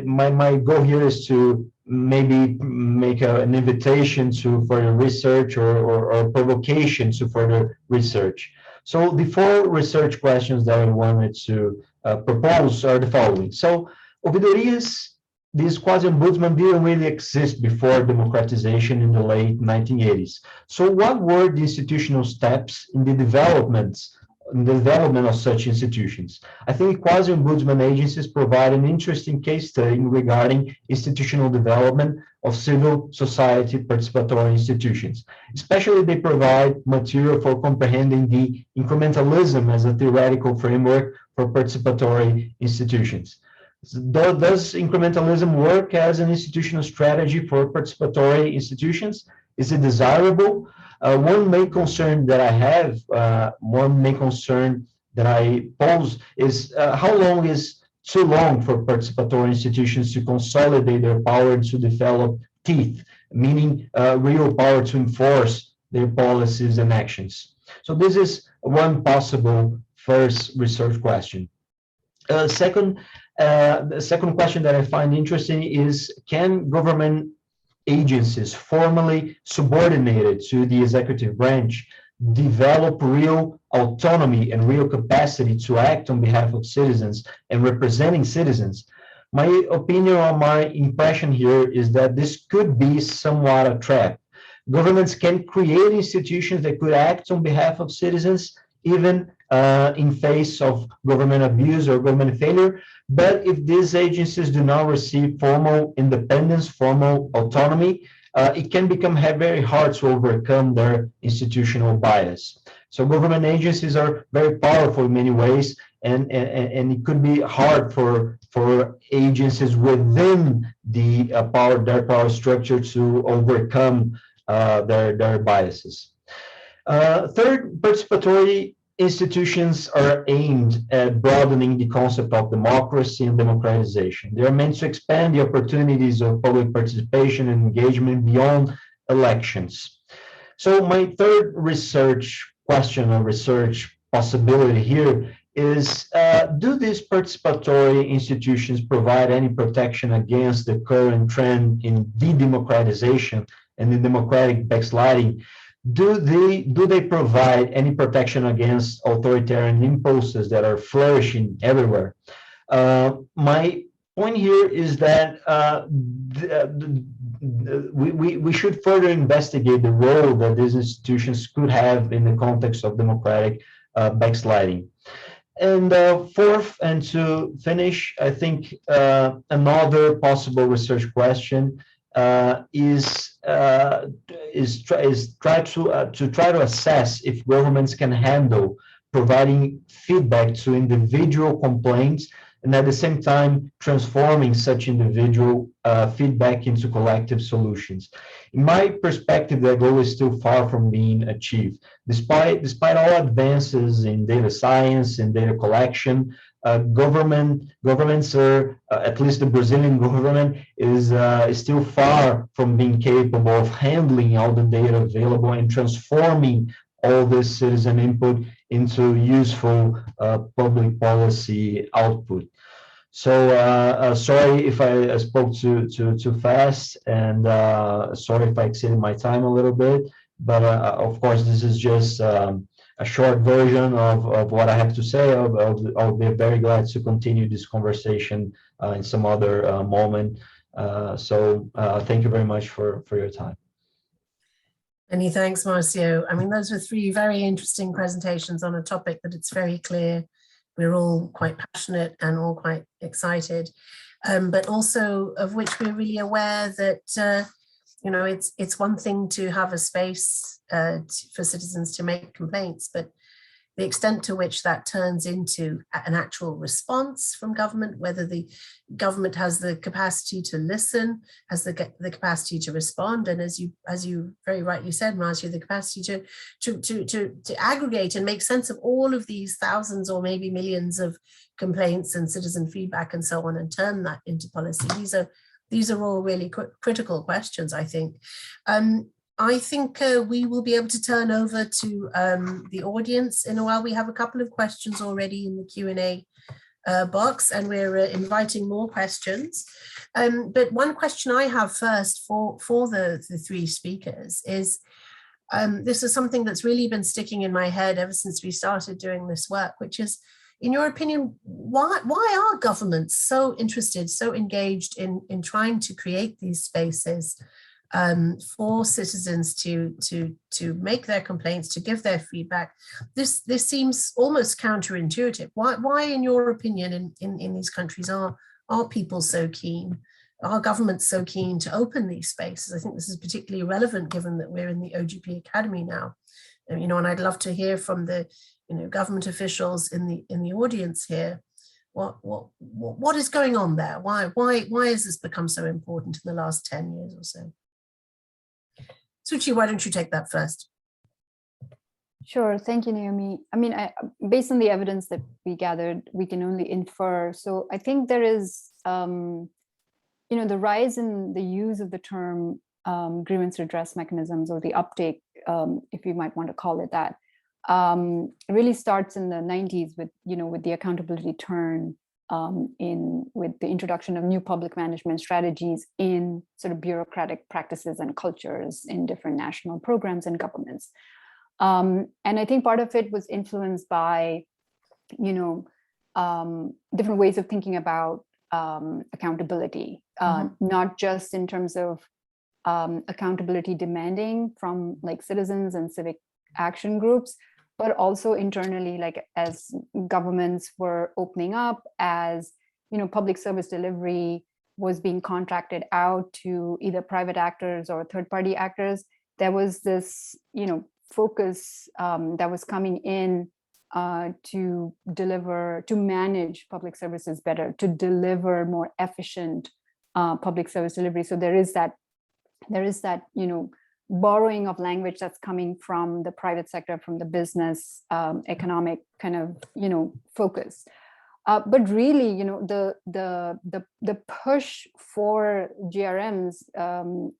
my goal here is to maybe make an invitation to further research or provocation to further research. So the four research questions that I wanted to propose are the following. So ouvidorias, these quasi-ombudsmen didn't really exist before democratization in the late 1980s. So what were the institutional steps in the development of such institutions? I think quasi-ombudsman agencies provide an interesting case study regarding institutional development of civil society participatory institutions. Especially, they provide material for comprehending the incrementalism as a theoretical framework for participatory institutions. Does incrementalism work as an institutional strategy for participatory institutions? Is it desirable? One main concern that I have, one main concern that I pose is how long is too long for participatory institutions to consolidate their power and to develop teeth, meaning real power to enforce their policies and actions. So this is one possible first research question. The second question that I find interesting is, can government agencies formally subordinated to the executive branch develop real autonomy and real capacity to act on behalf of citizens and representing citizens? My opinion or my impression here is that this could be somewhat a trap. Governments can create institutions that could act on behalf of citizens, even in face of government abuse or government failure. But if these agencies do not receive formal independence, formal autonomy, it can become very hard to overcome their institutional bias. So government agencies are very powerful in many ways, and it could be hard for agencies within their power structure to overcome their biases. Third, participatory institutions are aimed at broadening the concept of democracy and democratization. They are meant to expand the opportunities of public participation and engagement beyond elections. So my third research question or research possibility here is, do these participatory institutions provide any protection against the current trend in de-democratization and the democratic backsliding? Do they provide any protection against authoritarian impulses that are flourishing everywhere? My point here is that we should further investigate the role that these institutions could have in the context of democratic backsliding. And fourth, and to finish, I think another possible research question is try to assess if governments can handle providing feedback to individual complaints, and at the same time transforming such individual feedback into collective solutions. In my perspective, that goal is still far from being achieved. Despite all advances in data science and data collection, governments are, at least the Brazilian government, is still far from being capable of handling all the data available and transforming all this citizen input into useful public policy output. So sorry if I spoke too fast, and sorry if I exceeded my time a little bit, but of course this is just a short version of what I have to say. I'll be very glad to continue this conversation in some other moment. So thank you very much for your time. Many thanks, Marcio. I mean, those were three very interesting presentations on a topic that it's very clear we're all quite passionate and all quite excited, but also of which we're really aware that, you know, it's one thing to have a space for citizens to make complaints, but the extent to which that turns into an actual response from government, whether the government has the capacity to listen, has the capacity to respond, and as you very rightly said, Marcio, the capacity to aggregate and make sense of all of these thousands or maybe millions of complaints and citizen feedback and so on, and turn that into policy. These are all really critical questions, I think. I think we will be able to turn over to the audience in a while. We have a couple of questions already in the Q&A box, and we're inviting more questions. But one question I have first for the three speakers is, this is something that's really been sticking in my head ever since we started doing this work, which is, in your opinion, why are governments so interested, so engaged in trying to create these spaces for citizens to make their complaints, to give their feedback? This seems almost counterintuitive. Why, in your opinion, in these countries are people so keen? Are governments so keen to open these spaces? I think this is particularly relevant given that we're in the OGP Academy now. You know, and I'd love to hear from the government officials in the audience here. What is going on there? Why has this become so important in the last 10 years or so? Suchi, why don't you take that first? Sure, thank you, Naomi. I mean, based on the evidence that we gathered, we can only infer. So I think there is, the rise in the use of the term grievance redress mechanisms, or the uptake, if you might want to call it that, really starts in the 90s with the accountability turn, with the introduction of new public management strategies in sort of bureaucratic practices and cultures in different national programs and governments. And I think part of it was influenced by, different ways of thinking about accountability, not just in terms of accountability demanding from like citizens and civic action groups, but also internally, like as governments were opening up, as public service delivery was being contracted out to either private actors or third-party actors, there was this focus that was coming in to manage public services better, to deliver more efficient public service delivery. So there is that borrowing of language that's coming from the private sector, from the business, economic kind of, focus. But really, the push for GRMs,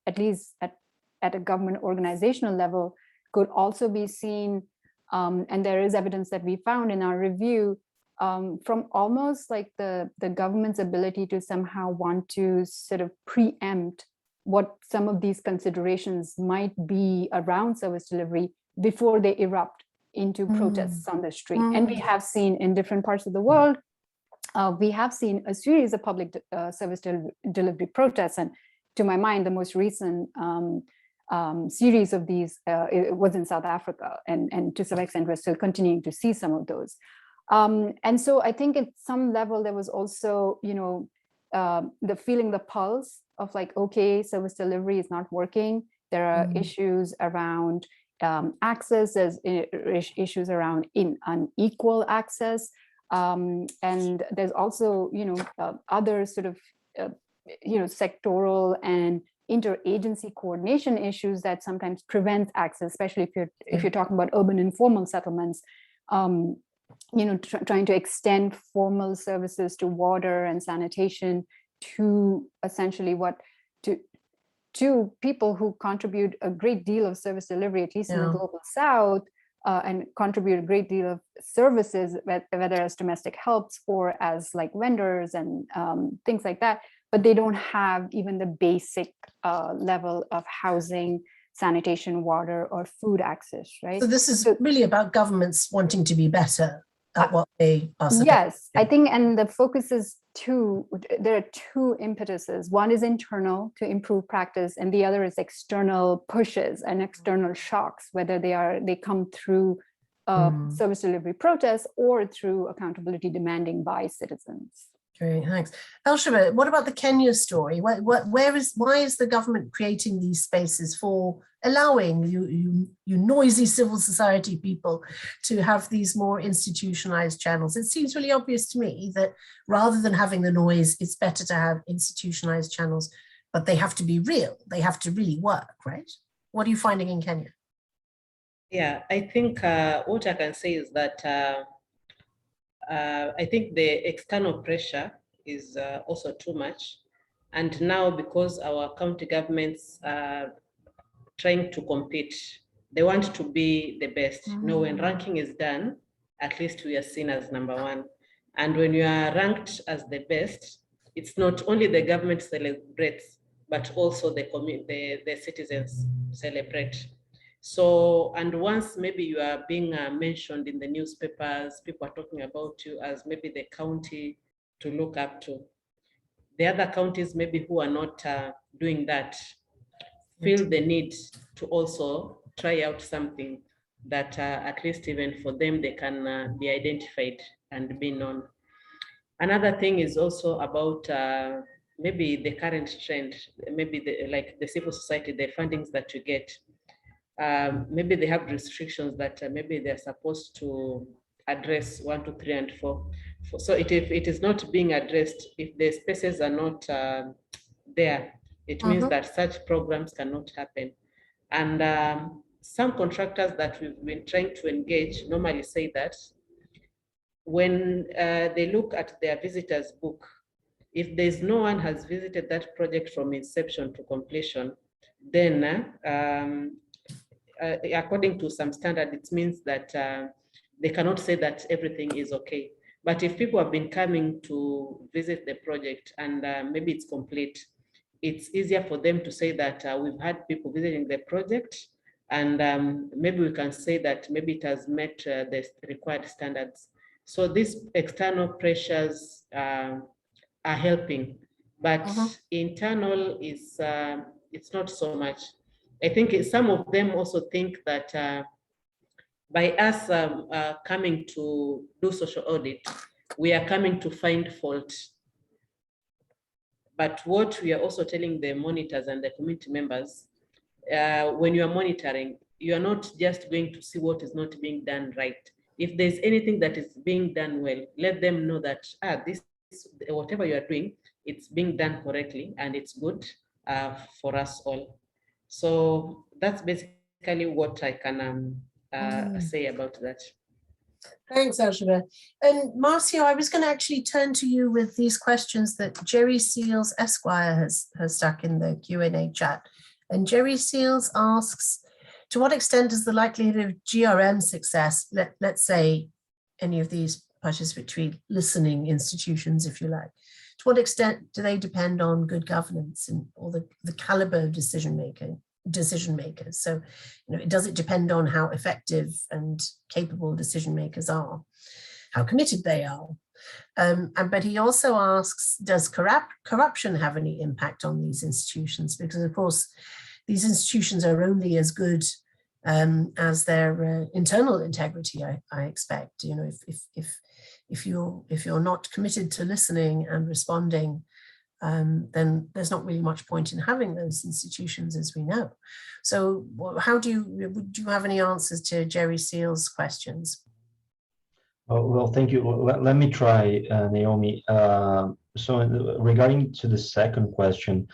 at least at a government organizational level, could also be seen, and there is evidence that we found in our review, from almost like the government's ability to somehow want to sort of preempt what some of these considerations might be around service delivery before they erupt into protests on the street. And we have seen in different parts of the world, we have seen a series of public service delivery protests. And to my mind, the most recent series of these it was in South Africa, and to some extent we're still continuing to see some of those. And so I think at some level there was also, the feeling the pulse of like, okay, service delivery is not working. There are issues around access, there's issues around unequal access. And there's also, other sort of, sectoral and interagency coordination issues that sometimes prevent access, especially if you're talking about urban informal settlements. Trying to extend formal services to water and sanitation to essentially to people who contribute a great deal of service delivery, at least in the global South, and contribute a great deal of services, whether as domestic helps or as like vendors and things like that, but they don't have even the basic level of housing, sanitation, water, or food access, right? So this is really about governments wanting to be better at what they are supposed Yes, to do. I think, and the focus is there are two impetuses. One is internal to improve practice, and the other is external pushes and external shocks, whether they come through service delivery protests or through accountability demanding by citizens. Great, thanks. Elshaba, what about the Kenya story? Why is the government creating these spaces for allowing you noisy civil society people to have these more institutionalized channels? It seems really obvious to me that rather than having the noise, it's better to have institutionalized channels, but they have to be real. They have to really work, right? What are you finding in Kenya? Yeah, I think what I can say is that I think the external pressure is also too much. And now, because our county governments are trying to compete, they want to be the best. When ranking is done, at least we are seen as number one. And when you are ranked as the best, it's not only the government celebrates, but also the citizens celebrate. So, and once maybe you are being mentioned in the newspapers, people are talking about you as maybe the county to look up to. The other counties maybe who are not doing that feel the need to also try out something that at least even for them, they can be identified and be known. Another thing is also about maybe the current trend, maybe like the civil society, the fundings that you get. Maybe they have restrictions that maybe they're supposed to address 1, 2, 3, and 4. So if it is not being addressed, if the spaces are not there, it means that such programs cannot happen. And some contractors that we've been trying to engage normally say that when they look at their visitors book, if there's no one has visited that project from inception to completion, then according to some standard, it means that they cannot say that everything is okay. But if people have been coming to visit the project and maybe it's complete, it's easier for them to say that we've had people visiting the project, and maybe we can say that maybe it has met the required standards. So these external pressures are helping, but internal is it's not so much. I think some of them also think that by us coming to do social audit, we are coming to find fault. But what we are also telling the monitors and the community members, when you are monitoring, you are not just going to see what is not being done right. If there's anything that is being done well, let them know that this whatever you are doing, it's being done correctly and it's good for us all. So that's basically what I can say about that. Thanks, Elshaba. And Marcio, I was going to actually turn to you with these questions that Jerry Seals Esquire has stuck in the Q&A chat. And Jerry Seals asks, to what extent is the likelihood of GRM success, let's say any of these participatory listening institutions, if you like? To what extent do they depend on good governance and or the caliber of decision makers? So, does it depend on how effective and capable decision makers are, how committed they are? But he also asks, does corruption have any impact on these institutions? Because of course, these institutions are only as good as their internal integrity, I expect. If you're not committed to listening and responding, then there's not really much point in having those institutions, as we know. So how do you have any answers to Jerry Seal's questions? Oh, well, thank you. Let me try, Naomi. So regarding to the second question,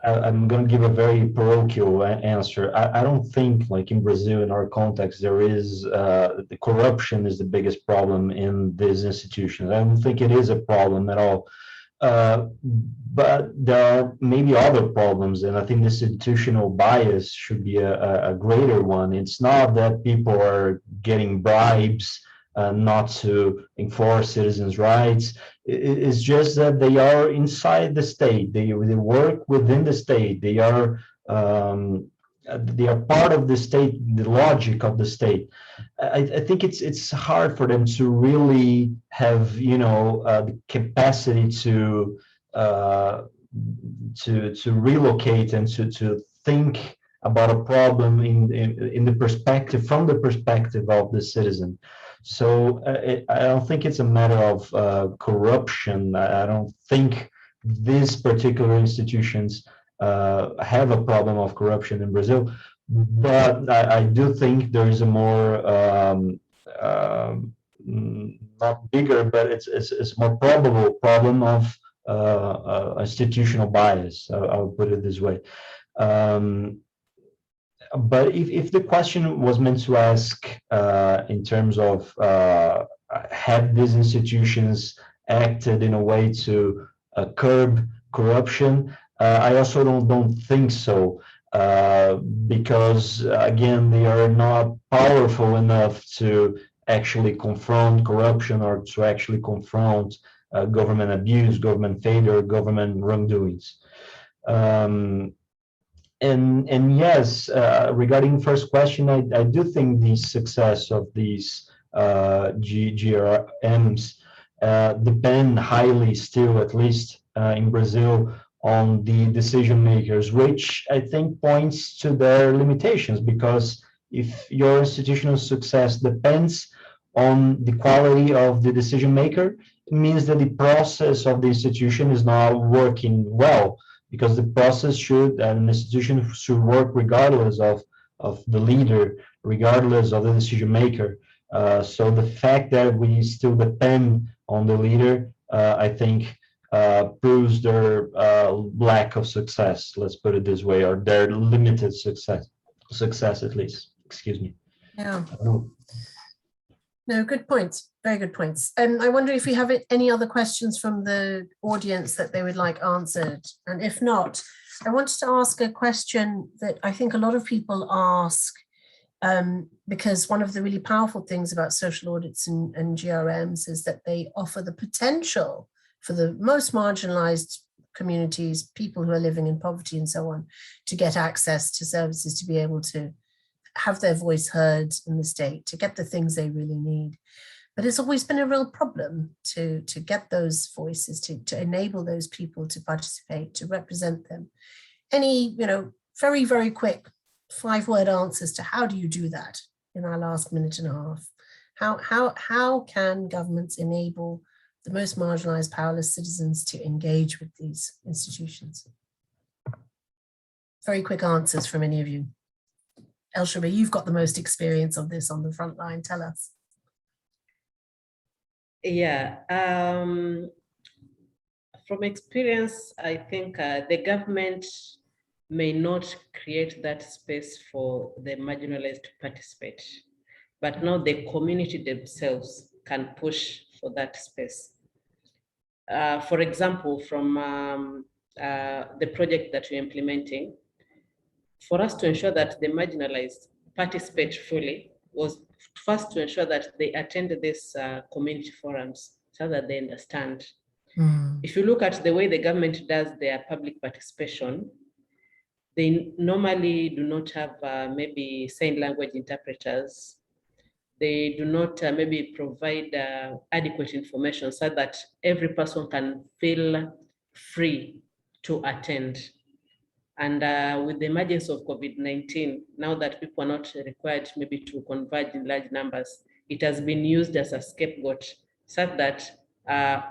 I'm going to give a very parochial answer. I don't think, like in Brazil, in our context, there is the corruption is the biggest problem in these institutions. I don't think it is a problem at all. But there are maybe other problems, and I think this institutional bias should be a greater one. It's not that people are getting bribes not to enforce citizens' rights. It's just that they are inside the state. They work within the state. They are part of the state, the logic of the state. I think it's hard for them to really have the capacity to relocate and to think about a problem in the perspective, from the perspective of the citizen. So I don't think it's a matter of corruption. I don't think these particular institutions have a problem of corruption in Brazil, but I do think there is a more not bigger, but it's more probable problem of institutional bias. I'll put it this way. But if the question was meant to ask in terms of have these institutions acted in a way to curb corruption, I also don't think so, because again, they are not powerful enough to actually confront corruption or to actually confront government abuse, government failure, government wrongdoings. And yes, regarding the first question, I do think the success of these GRMs depend highly still, at least in Brazil, on the decision makers, which I think points to their limitations, because if your institutional success depends on the quality of the decision maker, it means that the process of the institution is not working well, because the process should, and an institution should work regardless of the leader, regardless of the decision maker. So the fact that we still depend on the leader, I think, proves their lack of success, let's put it this way, or their limited success at least, excuse me. Yeah. No, good points. Very good points. And I wonder if we have any other questions from the audience that they would like answered. And if not, I wanted to ask a question that I think a lot of people ask, because one of the really powerful things about social audits and GRMs is that they offer the potential for the most marginalized communities, people who are living in poverty and so on, to get access to services, to be able to have their voice heard in the state, to get the things they really need. But it's always been a real problem to get those voices, to enable those people to participate, to represent them. Any, very, very quick 5-word answers to how do you do that in our last minute and a half? How can governments enable the most marginalized, powerless citizens to engage with these institutions? Very quick answers from any of you. Elshabi, you've got the most experience of this on the front line. Tell us. Yeah, from experience, I think the government may not create that space for the marginalized to participate, but now the community themselves can push for that space. For example, from the project that we're implementing, for us to ensure that the marginalized participate fully was first to ensure that they attend these community forums so that they understand. If you look at the way the government does their public participation, they normally do not have maybe sign language interpreters. They do not maybe provide adequate information so that every person can feel free to attend. And with the emergence of COVID-19, now that people are not required maybe to converge in large numbers, it has been used as a scapegoat such that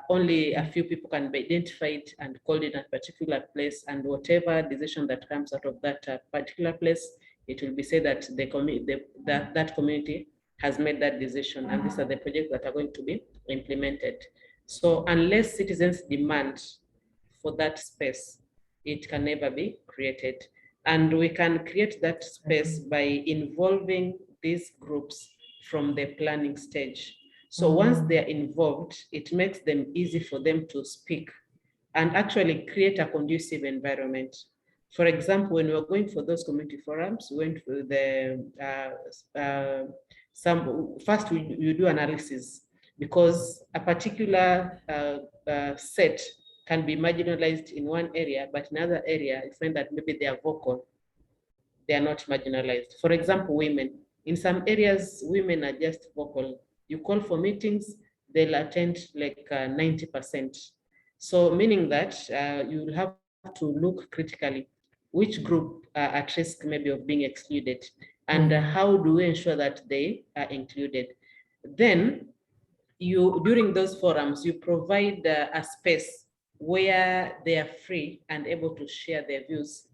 only a few people can be identified and called in a particular place, and whatever decision that comes out of that particular place, it will be said that that community has made that decision, and these are the projects that are going to be implemented. So unless citizens demand for that space, it can never be created. And we can create that space by involving these groups from the planning stage. So once they're involved, it makes them easy for them to speak and actually create a conducive environment. For example, when we were going for those community forums, we went for the, first we do analysis, because a particular set can be marginalized in one area, but in another area, you find that maybe they are vocal, they are not marginalized. For example, women. In some areas, women are just vocal. You call for meetings, they'll attend like 90%. So meaning that you'll have to look critically which group are at risk maybe of being excluded, and how do we ensure that they are included. Then you, during those forums, you provide a space where they are free and able to share their views.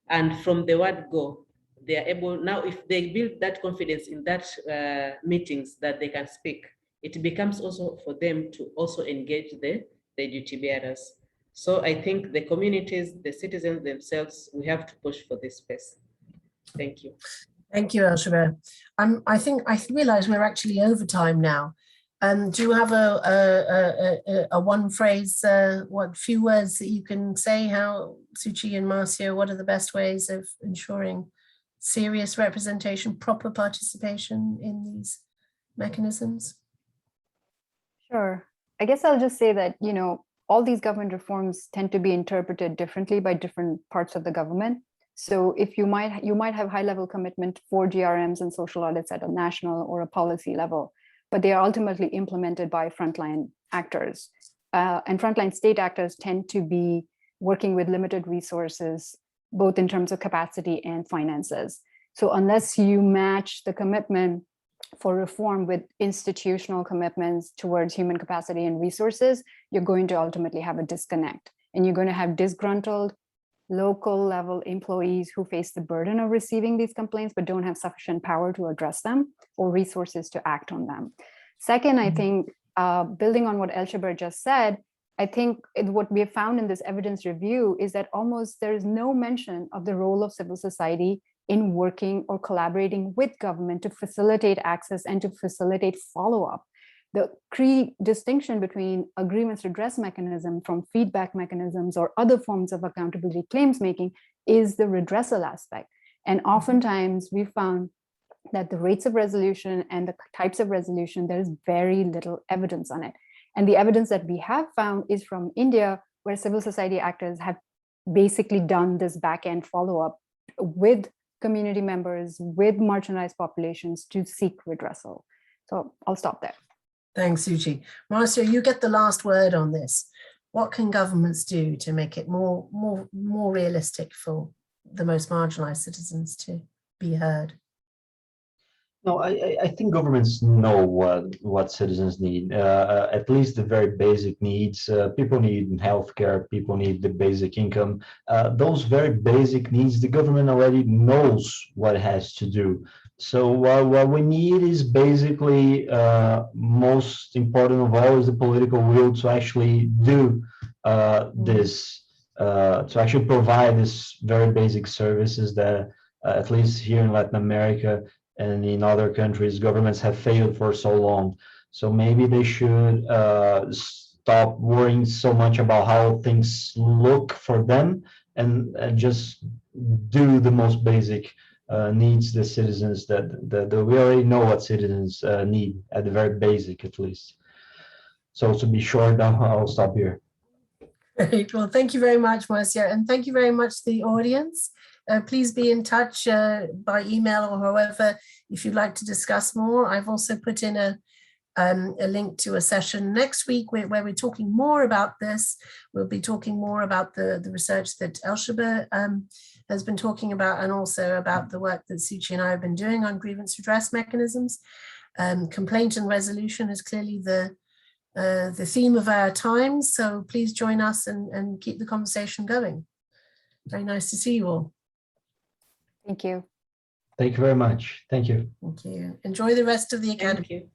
And from the word go, they are able, now if they build that confidence in that meetings that they can speak, it becomes also for them to also engage the duty bearers. So I think the communities, the citizens themselves, we have to push for this space. Thank you. Thank you, Elshaba. I think I realize we're actually over time now. Do you have a one phrase, what few words that you can say, how, Suchi and Marcio, what are the best ways of ensuring serious representation, proper participation in these mechanisms? Sure. I guess I'll just say that, you know, all these government reforms tend to be interpreted differently by different parts of the government. So if you might have high level commitment for GRMs and social audits at a national or a policy level, but they are ultimately implemented by frontline actors. And frontline state actors tend to be working with limited resources, both in terms of capacity and finances. So unless you match the commitment for reform with institutional commitments towards human capacity and resources, you're going to ultimately have a disconnect. And you're going to have disgruntled local level employees who face the burden of receiving these complaints, but don't have sufficient power to address them or resources to act on them. Second, I think building on what Elshaba just said, I think what we have found in this evidence review is that almost there is no mention of the role of civil society in working or collaborating with government to facilitate access and to facilitate follow-up. The key distinction between a grievance redress mechanism from feedback mechanisms or other forms of accountability claims making is the redressal aspect. And oftentimes we found that the rates of resolution and the types of resolution, there is very little evidence on it. And the evidence that we have found is from India, where civil society actors have basically done this back-end follow-up with community members, with marginalized populations to seek redressal. So I'll stop there. Thanks, Suchi. Marcio, you get the last word on this. What can governments do to make it more realistic for the most marginalized citizens to be heard? No, I think governments know what citizens need, at least the very basic needs. People need healthcare, people need the basic income. Those very basic needs, the government already knows what it has to do. So what we need is basically, most important of all, is the political will to actually do this, to actually provide these very basic services that, at least here in Latin America, and in other countries, governments have failed for so long. So maybe they should stop worrying so much about how things look for them and just do the most basic needs the citizens that we already know what citizens need at the very basic, at least. So to be short, I'll stop here. Great. Well, thank you very much, Marcio, and thank you very much to the audience. Please be in touch by email or however if you'd like to discuss more. I've also put in a link to a session next week where we're talking more about this. We'll be talking more about the research that Elshaba has been talking about, and also about the work that Suchi and I have been doing on grievance redress mechanisms. Complaint and resolution is clearly the theme of our time, so please join us and keep the conversation going. Very nice to see you all. Thank you. Thank you very much. Thank you. Thank you. Enjoy the rest of the academy. Thank you.